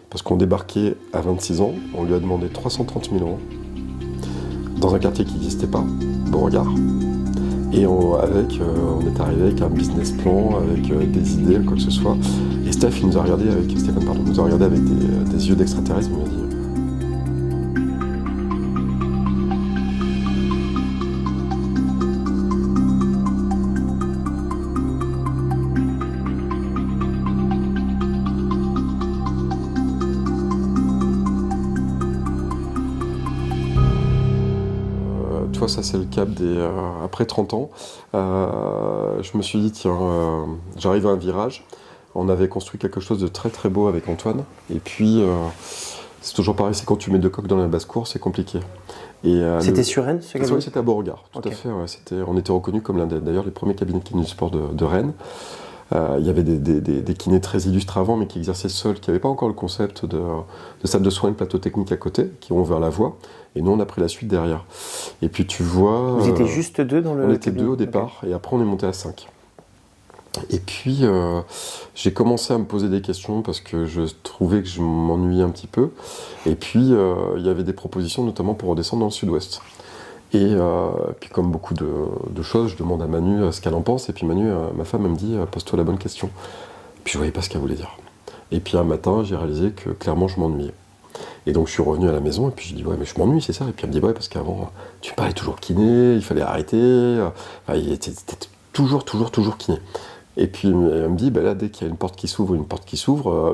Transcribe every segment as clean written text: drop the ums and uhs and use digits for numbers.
parce qu'on débarquait à 26 ans, on lui a demandé 330 000 euros dans un quartier qui n'existait pas, Beauregard. Et on est arrivé avec un business plan, avec des idées, quoi que ce soit. Et Stéphane nous a regardé avec des yeux d'extraterrestre, il m'a dit. Tu vois, ça c'est le cap après 30 ans. Je me suis dit, tiens, j'arrive à un virage. On avait construit quelque chose de très très beau avec Antoine. Et puis, c'est toujours pareil, c'est quand tu mets deux coques dans la basse-cour, c'est compliqué. C'était sur Rennes, ce cabinet ? Oui, c'était à Beauregard, tout Okay. à fait. Ouais, on était reconnus comme l'un des premiers cabinets de kiné du sport de Rennes. Il y avait des kinés très illustres avant, mais qui exerçaient seuls, qui n'avaient pas encore le concept de salle de soins, de plateau technique à côté, qui ont ouvert la voie. Et nous, on a pris la suite derrière. Et puis tu vois... Vous étiez juste deux dans le On était cabinet ? deux au départ, et après on est monté à 5. Et puis j'ai commencé à me poser des questions parce que je trouvais que je m'ennuyais un petit peu. Et puis il y avait des propositions, notamment pour redescendre dans le sud-ouest. Et puis comme beaucoup de choses, je demande à Manu ce qu'elle en pense. Et puis Manu, ma femme, elle me dit pose-toi la bonne question. Puis je voyais pas ce qu'elle voulait dire. Et puis un matin, j'ai réalisé que clairement je m'ennuyais. Et donc je suis revenu à la maison et puis je dis ouais mais je m'ennuie, c'est ça. Et puis elle me dit ouais parce qu'avant tu parlais toujours kiné, il fallait arrêter. Enfin, t'étais toujours kiné. Et puis elle me dit bah là dès qu'il y a une porte qui s'ouvre, une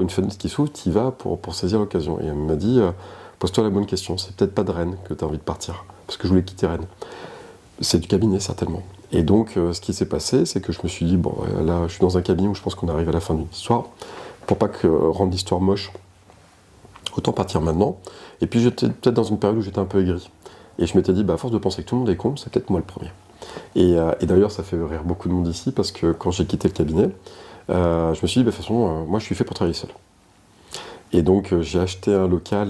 fenêtre qui s'ouvre, tu y vas pour saisir l'occasion. Et elle m'a dit pose-toi la bonne question, c'est peut-être pas de Rennes que tu as envie de partir. Parce que je voulais quitter Rennes. C'est du cabinet certainement. Et donc ce qui s'est passé, c'est que je me suis dit bon là je suis dans un cabinet où je pense qu'on arrive à la fin d'une histoire. Pour pas rendre l'histoire moche, autant partir maintenant. Et puis j'étais peut-être dans une période où j'étais un peu aigri. Et je m'étais dit, à force de penser que tout le monde est con, c'est peut-être moi le premier. Et d'ailleurs, ça fait rire beaucoup de monde ici, parce que quand j'ai quitté le cabinet, je me suis dit, de toute façon, moi je suis fait pour travailler seul. Et donc j'ai acheté un local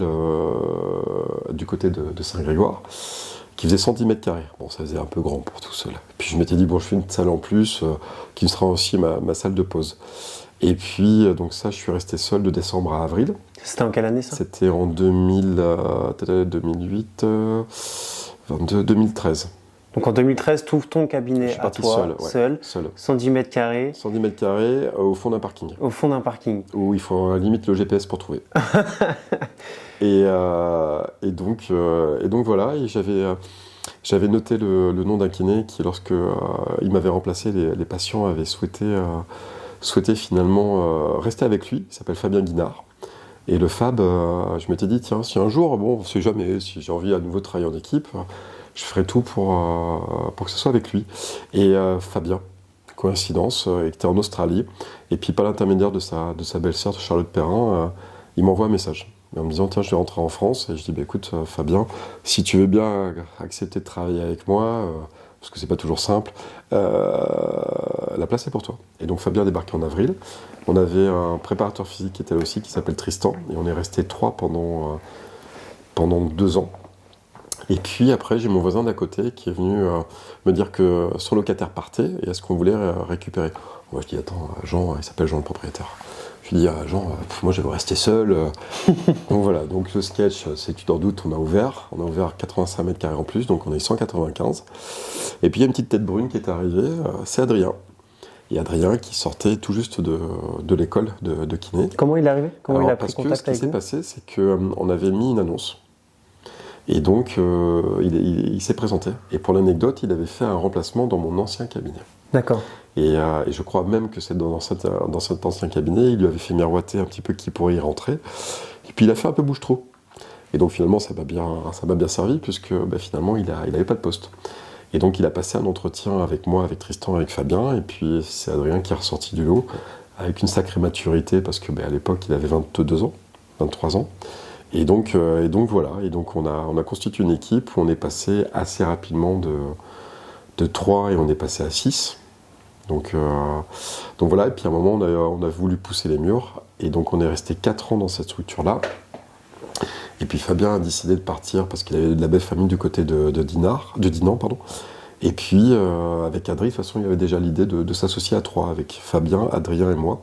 du côté de Saint-Grégoire, qui faisait 110 mètres carrés. Bon, ça faisait un peu grand pour tout seul. Puis je m'étais dit, bon, je fais une salle en plus, qui sera aussi ma salle de pause. Et puis, donc ça, je suis resté seul de décembre à avril. C'était en quelle année, ça ? C'était en 2008, 2013. Donc en 2013, tu ouvres ton cabinet à toi, seul, 110 mètres carrés. 110 mètres carrés au fond d'un parking. Au fond d'un parking. Où il faut limite le GPS pour trouver. et donc voilà, et j'avais noté le nom d'un kiné qui, lorsque il m'avait remplacé, les patients avaient souhaité finalement rester avec lui. Il s'appelle Fabien Guinard. Et le Fab, je m'étais dit, tiens, si un jour, bon, on sait jamais, si j'ai envie à nouveau de travailler en équipe, je ferai tout pour que ce soit avec lui. Et Fabien, coïncidence, était en Australie, et puis par l'intermédiaire de sa belle-sœur, Charlotte Perrin, il m'envoie un message. En me disant, tiens, je vais rentrer en France, et je dis, écoute, Fabien, si tu veux bien accepter de travailler avec moi, parce que c'est pas toujours simple, la place est pour toi. Et donc Fabien débarquait en avril. On avait un préparateur physique qui était là aussi, qui s'appelle Tristan, et on est resté 3 pendant 2 ans. Et puis après, j'ai mon voisin d'à côté qui est venu me dire que son locataire partait, et est-ce qu'on voulait récupérer. Moi je dis, attends, Jean, il s'appelle Jean le propriétaire. Je lui dis, Jean, moi je vais rester seul. Donc voilà, donc le sketch, c'est que tu t'en doutes, on a ouvert 85 mètres carrés en plus, donc on est 195. Et puis il y a une petite tête brune qui est arrivée, c'est Adrien. Et Adrien qui sortait tout juste de l'école de kiné. Comment il est arrivé ? Comment il a pris contact avec vous ? Ce qui s'est passé, c'est qu'on avait mis une annonce. Et donc il s'est présenté. Et pour l'anecdote, il avait fait un remplacement dans mon ancien cabinet. D'accord. Et je crois même que c'est dans cet ancien cabinet, il lui avait fait miroiter un petit peu qui pourrait y rentrer. Et puis il a fait un peu bouche-trou. Et donc finalement, ça m'a bien servi, puisque finalement, il n'avait pas de poste. Et donc il a passé un entretien avec moi, avec Tristan, avec Fabien, et puis c'est Adrien qui est ressorti du lot, avec une sacrée maturité, parce que à l'époque, il avait 22 ans, 23 ans. Et donc voilà, et donc on a constitué une équipe où on est passé assez rapidement de 3 et on est passé à 6. Donc voilà, et puis à un moment on a voulu pousser les murs, et donc on est resté 4 ans dans cette structure-là. Et puis Fabien a décidé de partir parce qu'il avait de la belle famille du côté de Dinan. Et puis avec Adrien, de toute façon, il y avait déjà l'idée de s'associer à 3, avec Fabien, Adrien et moi.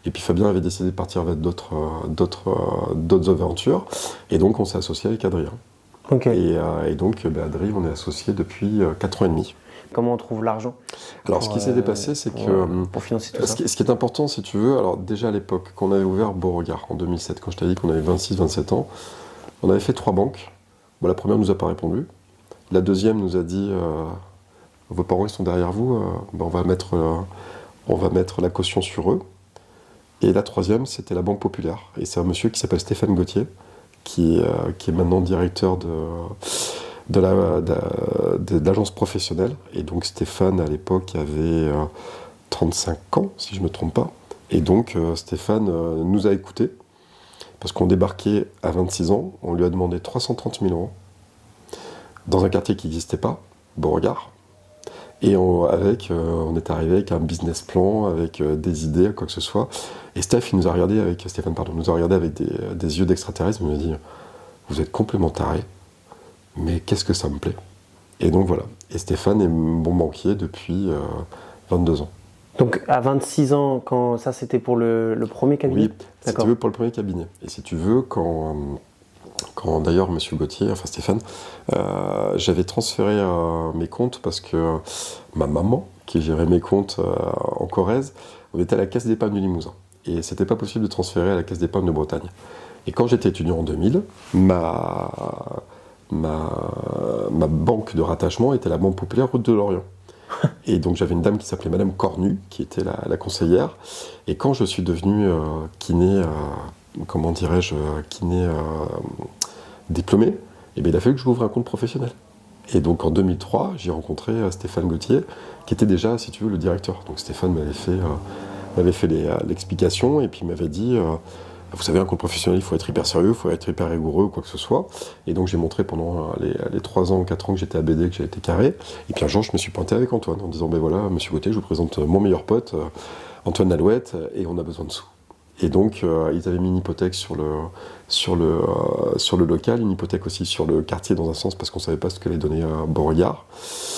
Et puis Fabien avait décidé de partir vers d'autres aventures. Et donc on s'est associé avec Adrien. Okay. Et donc Adrien, on est associé depuis 4 ans et demi. Comment on trouve l'argent? Alors ce qui s'est passé, c'est que... Pour financer tout ça. Ce qui est important, si tu veux, alors déjà à l'époque, quand on avait ouvert Beauregard en 2007, quand je t'ai dit qu'on avait 26-27 ans, on avait fait 3 banques. Bon, la première ne nous a pas répondu. La deuxième nous a dit vos parents ils sont derrière vous, on va mettre la caution sur eux. Et la troisième, c'était la Banque Populaire. Et c'est un monsieur qui s'appelle Stéphane Gauthier, qui est maintenant directeur de l'agence professionnelle. Et donc Stéphane, à l'époque, avait 35 ans, si je ne me trompe pas. Et donc Stéphane nous a écoutés, parce qu'on débarquait à 26 ans, on lui a demandé 330 000 euros, dans un quartier qui n'existait pas, Beauregard. Et on est arrivé avec un business plan, avec des idées, quoi que ce soit. Et Stéphane nous a regardé avec des yeux d'extraterrestre, il nous a dit « Vous êtes complètement tarés, mais qu'est-ce que ça me plaît ?» Et donc voilà. Et Stéphane est mon banquier depuis 22 ans. Donc à 26 ans, quand ça c'était pour le premier cabinet? Oui, si tu veux, pour le premier cabinet. Et si tu veux, quand d'ailleurs monsieur Gauthier, enfin Stéphane, j'avais transféré mes comptes parce que ma maman, qui gérait mes comptes en Corrèze, on était à la Caisse d'épargne du Limousin. Et c'était pas possible de transférer à la Caisse d'épargne de Bretagne. Et quand j'étais étudiant en 2000, ma banque de rattachement était la Banque Populaire Route de Lorient. Et donc j'avais une dame qui s'appelait Madame Cornu, qui était la conseillère. Et quand je suis devenu kiné diplômé, eh bien, il a fallu que je m'ouvre un compte professionnel. Et donc en 2003, j'ai rencontré Stéphane Gauthier, qui était déjà, si tu veux, le directeur. Donc Stéphane m'avait fait l'explication et puis il m'avait dit vous savez, un compte professionnel, il faut être hyper sérieux, il faut être hyper rigoureux, quoi que ce soit. Et donc j'ai montré pendant les 3 ans, 4 ans que j'étais à BD, que j'ai été carré. Et puis un jour, je me suis pointé avec Antoine en disant ben voilà, monsieur Gauthier, je vous présente mon meilleur pote, Antoine Nalouette, et on a besoin de sous. Et donc ils avaient mis une hypothèque sur le local, une hypothèque aussi sur le quartier dans un sens, parce qu'on ne savait pas ce qu'allait donner Beauregard.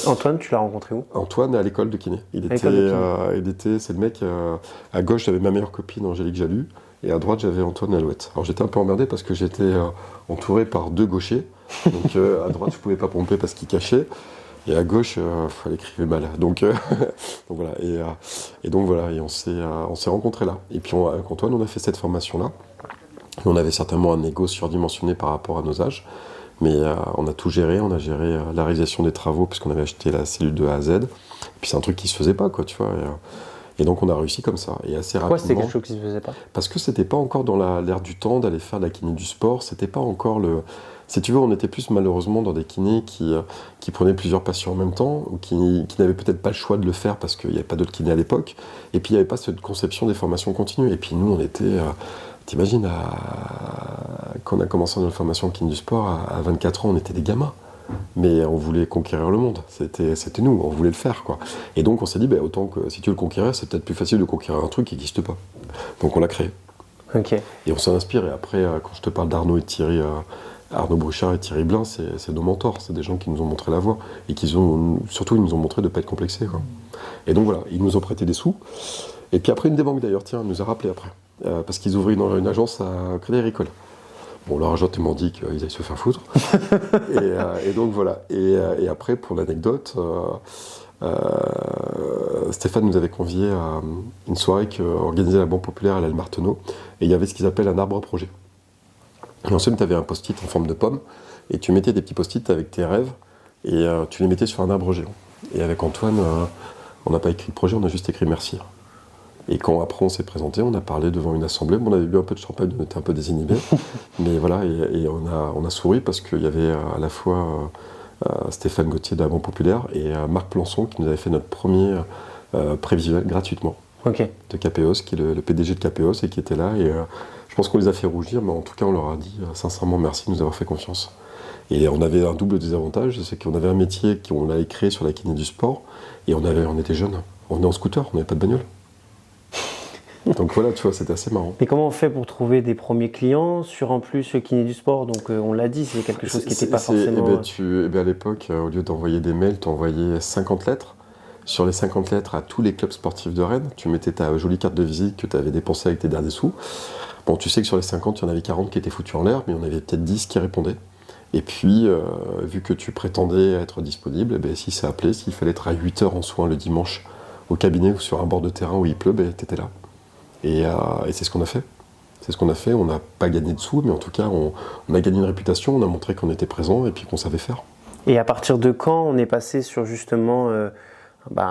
Antoine, tu l'as rencontré où? Antoine à l'école de kiné. C'est le mec, à gauche j'avais ma meilleure copine Angélique Jalut, et à droite j'avais Antoine Nalouette. Alors j'étais un peu emmerdé parce que j'étais entouré par 2 gauchers, donc à droite je pouvais pas pomper parce qu'il cachait, et à gauche elle écrivait mal. Donc voilà, et donc voilà, et on s'est rencontrés là. Et puis avec Antoine on a fait cette formation là. On avait certainement un ego surdimensionné par rapport à nos âges, mais on a tout géré, on a géré la réalisation des travaux puisqu'on avait acheté la cellule de A à Z. Et puis c'est un truc qui se faisait pas, quoi, tu vois. Et donc on a réussi comme ça, et assez rapidement. Pourquoi c'était quelque chose qui se faisait pas? Parce que c'était pas encore dans l'ère du temps d'aller faire de la kiné du sport, c'était pas encore le... Si tu veux, on était plus malheureusement dans des kinés qui prenaient plusieurs patients en même temps, ou qui n'avaient peut-être pas le choix de le faire parce qu'il n'y avait pas d'autres kinés à l'époque, et puis il n'y avait pas cette conception des formations continues. Et puis nous, on était... T'imagines, quand on a commencé notre formation en kiné du sport, à 24 ans, on était des gamins. Mais on voulait conquérir le monde. C'était nous, on voulait le faire, quoi. Et donc on s'est dit, autant que si tu veux le conquérir, c'est peut-être plus facile de conquérir un truc qui n'existe pas. Donc on l'a créé. Okay. Et on s'en inspire. Et après, quand je te parle d'Arnaud et Thierry, Arnaud Bruchard et Thierry Blin, c'est nos mentors. C'est des gens qui nous ont montré la voie. Et surtout, ils nous ont montré de ne pas être complexés, quoi. Et donc voilà, ils nous ont prêté des sous. Et puis après, une des banques d'ailleurs, nous a rappelé après. Parce qu'ils ouvraient une agence à Crédit Agricole. Bon, leur agent m'ont dit qu'ils allaient se faire foutre. et donc voilà. Et après, pour l'anecdote, Stéphane nous avait conviés à une soirée qu'organisait la Banque Populaire à l'Aile Marteneau. Et il y avait ce qu'ils appellent un arbre à projet. Et ensuite, tu avais un post-it en forme de pomme. Et tu mettais des petits post-it avec tes rêves. Et tu les mettais sur un arbre géant. Et avec Antoine, on n'a pas écrit le projet, on a juste écrit merci. Et quand après on s'est présenté, on a parlé devant une assemblée. Bon, on avait bu un peu de champagne, on était un peu désinhibés. Mais voilà, et on a souri parce qu'il y avait à la fois Stéphane Gauthier de la Banque Populaire et Marc Plançon qui nous avait fait notre premier prévisuel gratuitement. Okay. De Capéos, qui est le PDG de Capéos et qui était là. Et je pense qu'on les a fait rougir, mais en tout cas on leur a dit sincèrement merci de nous avoir fait confiance. Et on avait un double désavantage, c'est qu'on avait un métier qu'on avait créé sur la kiné du sport et on était jeunes. On venait en scooter, on n'avait pas de bagnole. Donc voilà, tu vois, c'était assez marrant. Mais comment on fait pour trouver des premiers clients sur en plus le kiné du sport? Donc on l'a dit, c'est quelque chose qui n'était pas forcément... à l'époque, au lieu d'envoyer des mails, tu envoyais 50 lettres. sur les 50 lettres à tous les clubs sportifs de Rennes. Tu mettais ta jolie carte de visite que tu avais dépensée avec tes derniers sous. Bon, tu sais que sur les 50, il y en avait 40 qui étaient foutus en l'air, mais il y en avait peut-être 10 qui répondaient. Et puis, vu que tu prétendais être disponible, eh bien, si ça appelait, s'il fallait être à 8 heures en soins le dimanche au cabinet ou sur un bord de terrain où il pleut, ben, tu étais là. Et c'est ce qu'on a fait. C'est ce qu'on a fait. On n'a pas gagné de sous, mais en tout cas, on a gagné une réputation, on a montré qu'on était présent et puis qu'on savait faire. Et à partir de quand on est passé sur justement...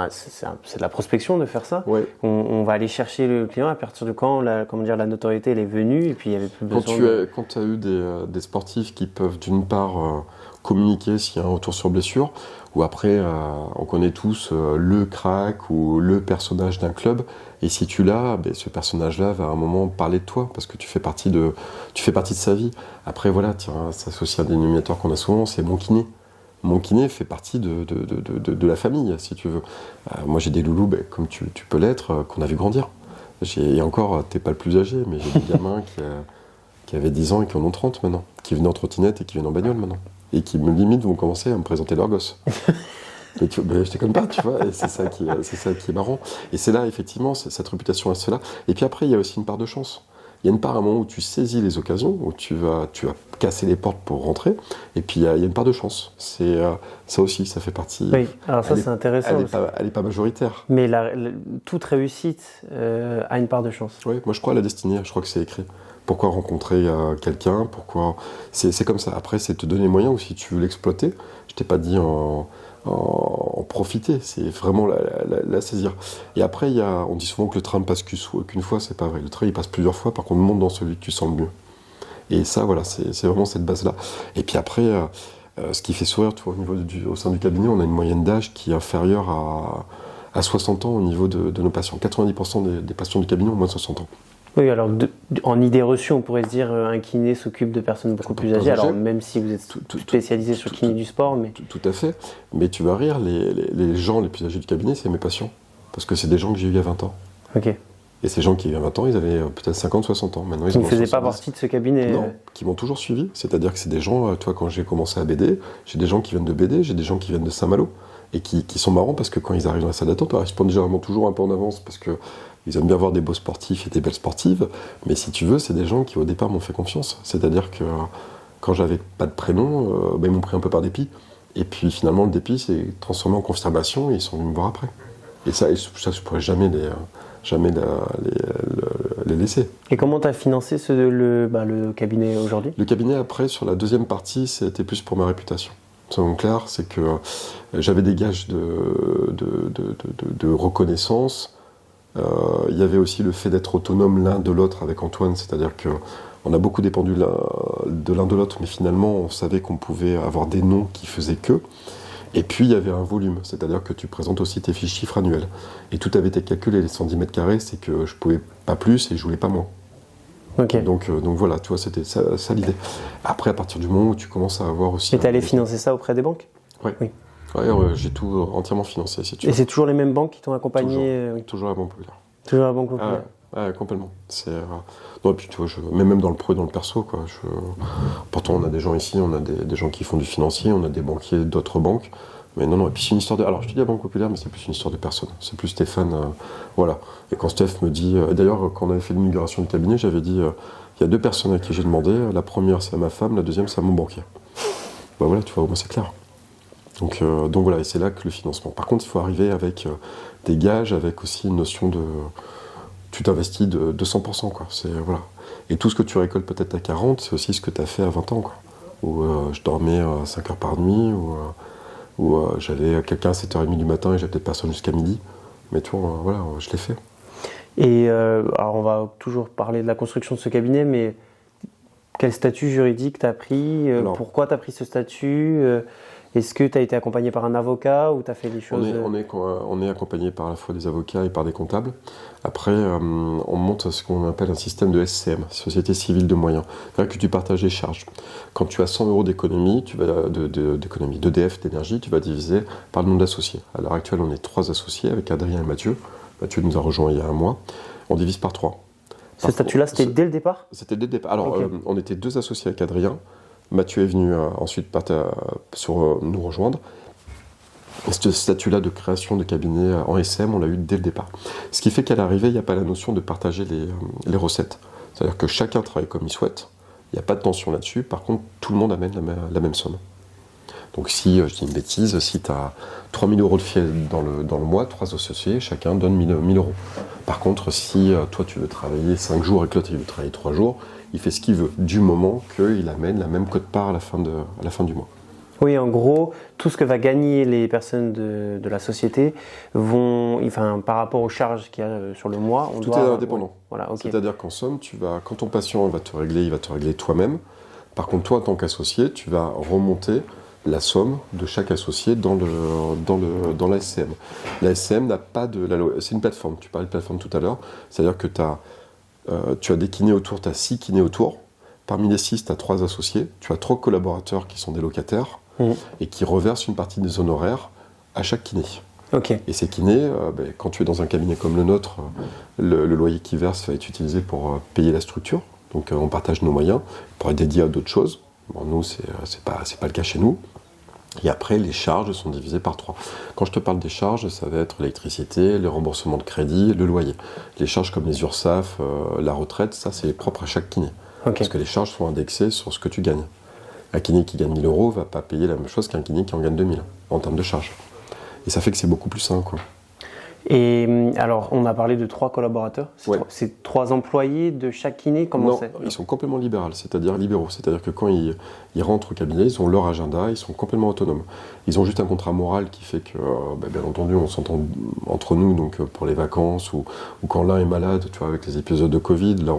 c'est de la prospection de faire ça. Ouais. On va aller chercher le client à partir de quand la notoriété elle est venue et puis il y avait plus besoin. Quand tu as eu des sportifs qui peuvent d'une part communiquer s'il y a un retour sur blessure, ou après on connaît tous le crack ou le personnage d'un club, et si tu l'as, ben, ce personnage-là va à un moment parler de toi parce que tu fais partie de sa vie. Après voilà, tiens, s'associe à un dénominateur qu'on a souvent, c'est mon kiné. Mon kiné fait partie de la famille, si tu veux. Moi, j'ai des loulous, ben, comme tu peux l'être, qu'on a vu grandir. Et encore, t'es pas le plus âgé, mais j'ai des gamins qui avaient 10 ans et qui en ont 30 maintenant, qui venaient en trottinette et qui viennent en bagnole maintenant. Et qui, limite, vont commencer à me présenter leurs gosses. Mais je déconne pas, tu vois, et c'est ça qui est marrant. Et c'est là, effectivement, cette réputation reste là. Et puis après, il y a aussi une part de chance. Il y a une part à un moment où tu saisis les occasions, où tu vas casser les portes pour rentrer, et puis il y a une part de chance. Ça aussi, ça fait partie. Oui, alors ça c'est intéressant. Elle n'est pas majoritaire. Mais toute réussite a une part de chance. Oui, moi je crois à la destinée, je crois que c'est écrit. Pourquoi rencontrer quelqu'un, c'est comme ça. Après, c'est te donner les moyens, ou si tu veux l'exploiter, je t'ai pas dit en profiter, c'est vraiment la saisir. Et après, on dit souvent que le train ne passe qu'une fois, c'est pas vrai. Le train, il passe plusieurs fois, par contre, monte dans celui que tu sens le mieux. Et ça, voilà, c'est vraiment cette base-là. Et puis après, ce qui fait sourire, tu vois, au sein du cabinet, on a une moyenne d'âge qui est inférieure à 60 ans au niveau de nos patients. 90% des patients du cabinet ont moins de 60 ans. Oui, alors en idée reçue, on pourrait se dire un kiné s'occupe de personnes beaucoup plus âgées, alors même si vous êtes spécialisé sur le kiné du sport. Mais... Tout à fait, mais tu vas rire, les gens les plus âgés du cabinet, c'est mes patients, parce que c'est des gens que j'ai eu il y a 20 ans. Ok. Et ces gens qui, il y a 20 ans, ils avaient peut-être 50, 60 ans. Maintenant, ils ne faisaient pas partie de ce cabinet. Non, qui m'ont toujours suivi, c'est-à-dire que c'est des gens, toi, quand j'ai commencé à BD, j'ai des gens qui viennent de BD, j'ai des gens qui viennent de Saint-Malo, et qui sont marrants parce que quand ils arrivent dans la salle d'attente, ils se prennent généralement toujours un peu en avance, parce que ils aiment bien voir des beaux sportifs et des belles sportives, mais si tu veux, c'est des gens qui au départ m'ont fait confiance. C'est-à-dire que quand j'avais pas de prénom, ils m'ont pris un peu par dépit. Et puis finalement, le dépit s'est transformé en confirmation et ils sont venus me voir après. Et ça je pourrais jamais les laisser. Et comment tu as financé le cabinet aujourd'hui ? Le cabinet, après, sur la deuxième partie, c'était plus pour ma réputation. Soyons clairs, c'est que j'avais des gages de reconnaissance. Il y avait aussi le fait d'être autonome l'un de l'autre avec Antoine, c'est-à-dire qu'on a beaucoup dépendu de l'un de l'autre, mais finalement on savait qu'on pouvait avoir des noms qui faisaient que. Et puis il y avait un volume, c'est-à-dire que tu présentes aussi tes fiches chiffres annuels. Et tout avait été calculé, les 110 mètres carrés, c'est que je ne pouvais pas plus et je voulais pas moins. Okay. Donc voilà, tu vois, c'était ça l'idée. Après, à partir du moment où tu commences à avoir aussi... Et tu allais financer ça auprès des banques ? Oui. Ouais, j'ai tout entièrement financé, si tu veux. Et c'est toujours les mêmes banques qui t'ont accompagné ? Toujours la Banque Populaire. Toujours la Banque Populaire. Ouais, complètement. Non, et puis tu vois, mais même dans le pro et dans le perso, quoi. Pourtant, on a des gens ici, on a des gens qui font du financier, on a des banquiers d'autres banques. Mais non, et puis c'est une histoire de... Alors, je te dis la Banque Populaire, mais c'est plus une histoire de personne. C'est plus Stéphane, voilà. Et quand Steph me dit... D'ailleurs, quand on avait fait l'immigration du cabinet, j'avais dit, il y a 2 personnes à qui j'ai demandé. La première, c'est à ma femme, la deuxième, c'est à mon banquier. Bah voilà, tu vois, au moins c'est clair. Donc voilà, et c'est là que le financement. Par contre, il faut arriver avec des gages, avec aussi une notion de... Tu t'investis de 100%, quoi. Voilà. Et tout ce que tu récoltes peut-être à 40, c'est aussi ce que tu as fait à 20 ans, quoi. Où je dormais 5 heures par nuit, où j'avais quelqu'un à 7h30 du matin et j'avais peut-être personne jusqu'à midi. Mais tu vois, voilà, je l'ai fait. Et alors on va toujours parler de la construction de ce cabinet, mais quel statut juridique tu as pris ? Pourquoi tu as pris ce statut ? Est-ce que tu as été accompagné par un avocat ou tu as fait des choses... On est accompagné par à la fois des avocats et par des comptables. Après, on monte ce qu'on appelle un système de SCM, Société Civile de Moyens. C'est-à-dire que tu partages les charges. Quand tu as 100 € d'économie, d'EDF, d'énergie, tu vas diviser par le nombre d'associés. À l'heure actuelle, on est 3 associés avec Adrien et Mathieu. Mathieu nous a rejoint il y a un mois. On divise par 3. Ce statut-là, c'était dès le départ ? C'était dès le départ. Alors, okay. On était 2 associés avec Adrien. Mathieu est venu ensuite nous rejoindre. Ce statut-là de création de cabinet en SM, on l'a eu dès le départ. Ce qui fait qu'à l'arrivée, il n'y a pas la notion de partager les recettes. C'est-à-dire que chacun travaille comme il souhaite, il n'y a pas de tension là-dessus, par contre, tout le monde amène la même somme. Donc si, je dis une bêtise, si tu as 3 000 euros de filet dans le mois, 3 associés, chacun donne 1 000 euros. Par contre, si toi tu veux travailler 5 jours et que l'autre il veut travailler 3 jours, il fait ce qu'il veut, du moment qu'il amène la même quote-part à la fin du mois. Oui, en gros, tout ce que va gagner les personnes de la société par rapport aux charges qu'il y a sur le mois, tout est indépendant. Voilà, okay. C'est-à-dire qu'en somme, quand ton patient va te régler, il va te régler toi-même. Par contre, toi, en tant qu'associé, tu vas remonter la somme de chaque associé dans la SCM. La SCM n'a pas c'est une plateforme. Tu parlais de plateforme tout à l'heure. C'est-à-dire que tu as des kinés autour, tu as 6 kinés autour. Parmi les 6, tu as 3 associés. Tu as 3 collaborateurs qui sont des locataires et qui reversent une partie des honoraires à chaque kiné. Okay. Et ces kinés, quand tu es dans un cabinet comme le nôtre, le loyer qu'ils versent va être utilisé pour payer la structure. Donc on partage nos moyens pour être dédié à d'autres choses. Bon, nous, c'est pas le cas chez nous. Et après, les charges sont divisées par 3. Quand je te parle des charges, ça va être l'électricité, le remboursement de crédit, le loyer. Les charges comme les URSSAF, la retraite, ça c'est propre à chaque kiné. Okay. Parce que les charges sont indexées sur ce que tu gagnes. Un kiné qui gagne 1 000 euros ne va pas payer la même chose qu'un kiné qui en gagne 2 000 en termes de charges. Et ça fait que c'est beaucoup plus sain, quoi. Et alors, on a parlé de 3 collaborateurs. C'est 3 employés de chaque kiné. Non, ils sont complètement libéraux, c'est-à-dire que quand ils rentrent au cabinet, ils ont leur agenda, ils sont complètement autonomes. Ils ont juste un contrat moral qui fait que, bien entendu, on s'entend entre nous, donc pour les vacances ou quand l'un est malade, tu vois, avec les épisodes de Covid, là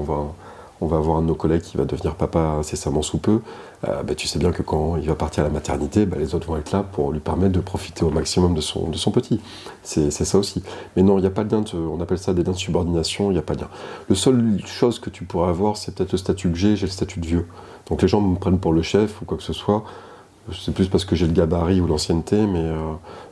on va avoir un de nos collègues qui va devenir papa incessamment sous peu. Tu sais bien que quand il va partir à la maternité, les autres vont être là pour lui permettre de profiter au maximum de son petit. C'est ça aussi. Mais non, il n'y a pas de lien, on appelle ça des liens de subordination, il n'y a pas de lien. La seule chose que tu pourrais avoir, c'est peut-être le statut que j'ai le statut de vieux. Donc les gens me prennent pour le chef ou quoi que ce soit. C'est plus parce que j'ai le gabarit ou l'ancienneté, mais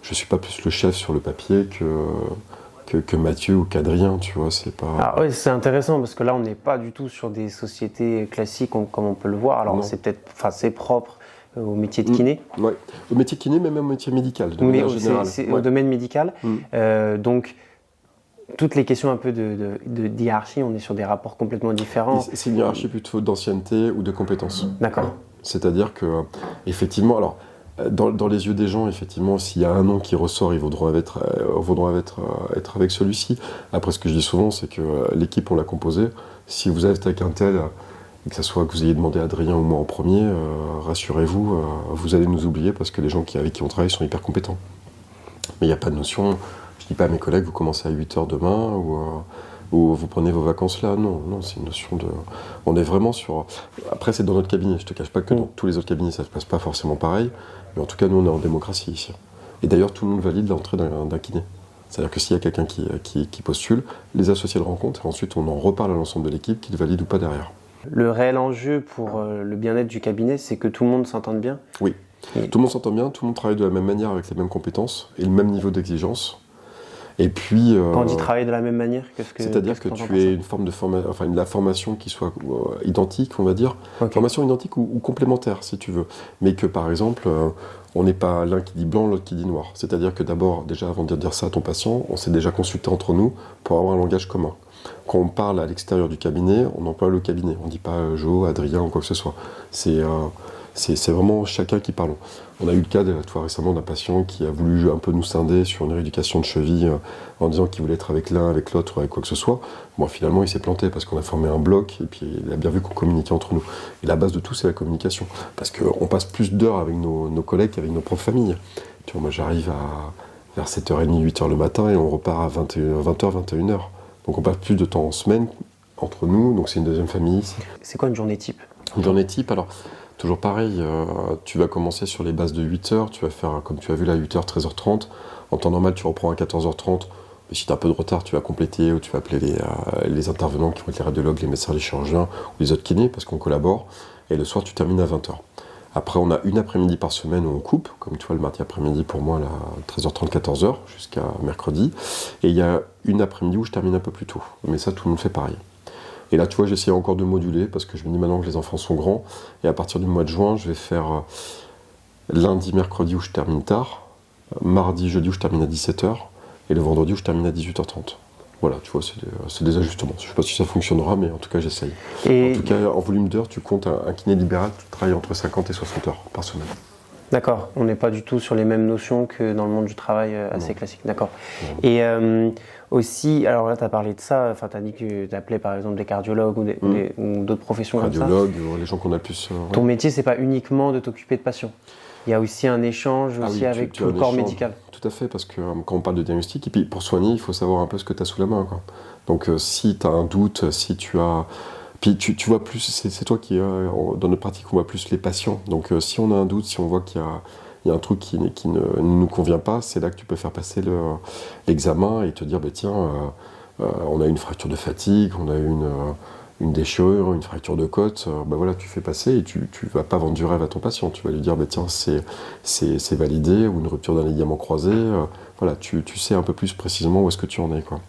je ne suis pas plus le chef sur le papier que Mathieu ou qu'Adrien, tu vois, c'est pas... Ah oui, c'est intéressant, parce que là, on n'est pas du tout sur des sociétés classiques comme on peut le voir. Alors, c'est propre au métier de kiné. Oui, au métier de kiné, mais même au métier médical, de manière générale. C'est au domaine médical. Donc, toutes les questions un peu de hiérarchie, on est sur des rapports complètement différents. C'est une hiérarchie plutôt d'ancienneté ou de compétences. D'accord. C'est-à-dire que, effectivement, alors... Dans les yeux des gens, effectivement, s'il y a un nom qui ressort, ils voudront être avec celui-ci. Après, ce que je dis souvent, c'est que l'équipe, on l'a composée. Si vous êtes avec un tel, et que ce soit que vous ayez demandé à Adrien ou moi en premier, rassurez-vous, vous allez nous oublier parce que les gens avec qui on travaille sont hyper compétents. Mais il n'y a pas de notion, je ne dis pas à mes collègues, vous commencez à 8h demain, ou vous prenez vos vacances là. Non, c'est une notion de... On est vraiment sur... Après, c'est dans notre cabinet. Je te cache pas que dans tous les autres cabinets, ça ne se passe pas forcément pareil. Mais en tout cas, nous, on est en démocratie ici. Et d'ailleurs, tout le monde valide l'entrée d'un kiné. C'est-à-dire que s'il y a quelqu'un qui postule, les associés le rencontrent et ensuite, on en reparle à l'ensemble de l'équipe qu'il valide ou pas derrière. Le réel enjeu pour le bien-être du cabinet, c'est que tout le monde s'entende bien. Oui. Tout le monde s'entend bien, tout le monde travaille de la même manière avec les mêmes compétences et le même niveau d'exigence. Et puis, quand on dit travailler de la même manière, c'est-à-dire que tu aies une forme de la formation qui soit identique, on va dire, formation identique ou complémentaire, si tu veux. Mais que, par exemple, on n'est pas l'un qui dit blanc, l'autre qui dit noir. C'est-à-dire que d'abord, déjà, avant de dire ça à ton patient, on s'est déjà consulté entre nous pour avoir un langage commun. Quand on parle à l'extérieur du cabinet, on emploie le cabinet. On ne dit pas Jo, Adrien ou quoi que ce soit. C'est vraiment chacun qui parle. On a eu le cas récemment d'un patient qui a voulu un peu nous scinder sur une rééducation de cheville en disant qu'il voulait être avec l'un, avec l'autre, avec quoi que ce soit. Bon, finalement, il s'est planté parce qu'on a formé un bloc et puis il a bien vu qu'on communiquait entre nous. Et la base de tout, c'est la communication. Parce qu'on passe plus d'heures avec nos collègues qu'avec nos propres familles. Tu vois, moi, j'arrive vers 7h30, 8h le matin et on repart à 20h, 21h. Donc on passe plus de temps en semaine entre nous, donc c'est une deuxième famille ici. C'est quoi une journée type ? Une journée type, alors... Toujours pareil, tu vas commencer sur les bases de 8h, tu vas faire, comme tu as vu là, 8h, 13h30. En temps normal, tu reprends à 14h30. Mais si tu as un peu de retard, tu vas compléter ou tu vas appeler les intervenants qui vont être les radiologues, les médecins, les chirurgiens ou les autres kinés parce qu'on collabore. Et le soir, tu termines à 20h. Après, on a une après-midi par semaine où on coupe, comme tu vois le mardi après-midi pour moi, là, 13h30, 14h jusqu'à mercredi. Et il y a une après-midi où je termine un peu plus tôt. Mais ça, tout le monde fait pareil. Et là, tu vois, j'essaie encore de moduler parce que je me dis maintenant que les enfants sont grands. Et à partir du mois de juin, je vais faire lundi, mercredi où je termine tard. mardi, jeudi où je termine à 17h, et le vendredi où je termine à 18h30. Voilà, tu vois, c'est des ajustements. Je ne sais pas si ça fonctionnera, mais en tout cas, j'essaye. En tout cas, en volume d'heures, tu comptes un kiné libéral, tu travailles entre 50 et 60 heures par semaine. D'accord, on n'est pas du tout sur les mêmes notions que dans le monde du travail assez classique. D'accord. Non. Et aussi, alors là, tu as parlé de ça, tu as dit que tu appelais par exemple des cardiologues ou d'autres professions comme ça. Cardiologues, les gens qu'on a le plus. Ton métier, c'est pas uniquement de t'occuper de patients. Il y a aussi un échange avec tout le corps médical. Tout à fait, parce que quand on parle de diagnostic, et puis pour soigner, il faut savoir un peu ce que tu as sous la main, quoi. Donc si tu as un doute, si tu as... Puis tu vois plus, c'est toi qui, dans notre pratique, on voit plus les patients. Donc si on a un doute, si on voit qu'il y a un truc qui ne nous convient pas, c'est là que tu peux faire passer l'examen et te dire, tiens, on a une fracture de fatigue, on a une déchirure, une fracture de côte, voilà, tu fais passer et tu vas pas vendre du rêve à ton patient. Tu vas lui dire, tiens, c'est validé, ou une rupture d'un ligament croisé. Voilà, tu sais un peu plus précisément où est-ce que tu en es, quoi.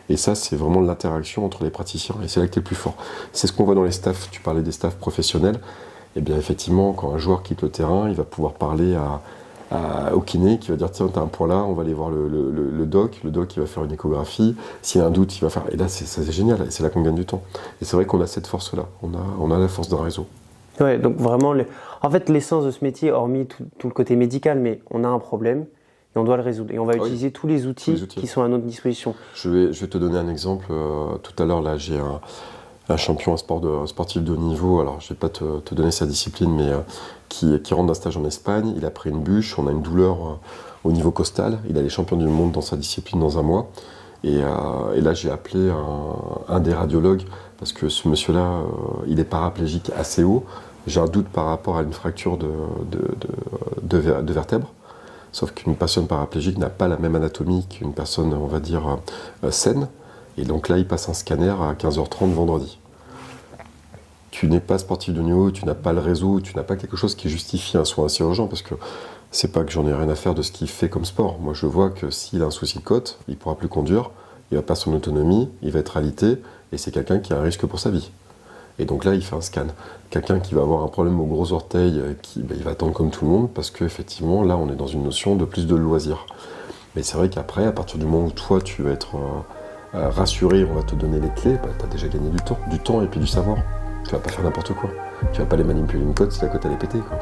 Et ça, c'est vraiment l'interaction entre les praticiens, et c'est là que tu es le plus fort. C'est ce qu'on voit dans les staffs, tu parlais des staffs professionnels, et bien effectivement, quand un joueur quitte le terrain, il va pouvoir parler au kiné, qui va dire, tiens, tu as un point là, on va aller voir le doc il va faire une échographie, s'il y a un doute, il va faire... Et là, c'est génial, et c'est là qu'on gagne du temps. Et c'est vrai qu'on a cette force-là, on a la force d'un réseau. Ouais, donc vraiment, en fait, l'essence de ce métier, hormis tout le côté médical, mais on a un problème, et on doit le résoudre. Et on va utiliser tous les outils qui sont à notre disposition. Je vais te donner un exemple. Tout à l'heure, là, j'ai un champion sportif de haut niveau. Alors, je ne vais pas te donner sa discipline, mais qui rentre d'un stage en Espagne. Il a pris une bûche. On a une douleur au niveau costal. Il a les champions du monde dans sa discipline dans un mois. Et là, j'ai appelé un des radiologues, parce que ce monsieur-là, il est paraplégique assez haut. J'ai un doute par rapport à une fracture de vertèbre. Sauf qu'une personne paraplégique n'a pas la même anatomie qu'une personne, on va dire, saine. Et donc là, il passe un scanner à 15h30 vendredi. Tu n'es pas sportif de niveau, tu n'as pas le réseau, tu n'as pas quelque chose qui justifie un soin assez urgent, parce que c'est pas que j'en ai rien à faire de ce qu'il fait comme sport. Moi, je vois que s'il a un souci de côte, il ne pourra plus conduire, il va perdre son autonomie, il va être alité, et c'est quelqu'un qui a un risque pour sa vie. Et donc là, il fait un scan. Quelqu'un qui va avoir un problème au gros orteil, il va attendre comme tout le monde, parce qu'effectivement, là, on est dans une notion de plus de loisir. Mais c'est vrai qu'après, à partir du moment où toi, tu vas être rassuré, on va te donner les clés, tu as déjà gagné du temps et puis du savoir. Tu vas pas faire n'importe quoi. Tu vas pas aller manipuler une côte si la côte elle est pétée, quoi.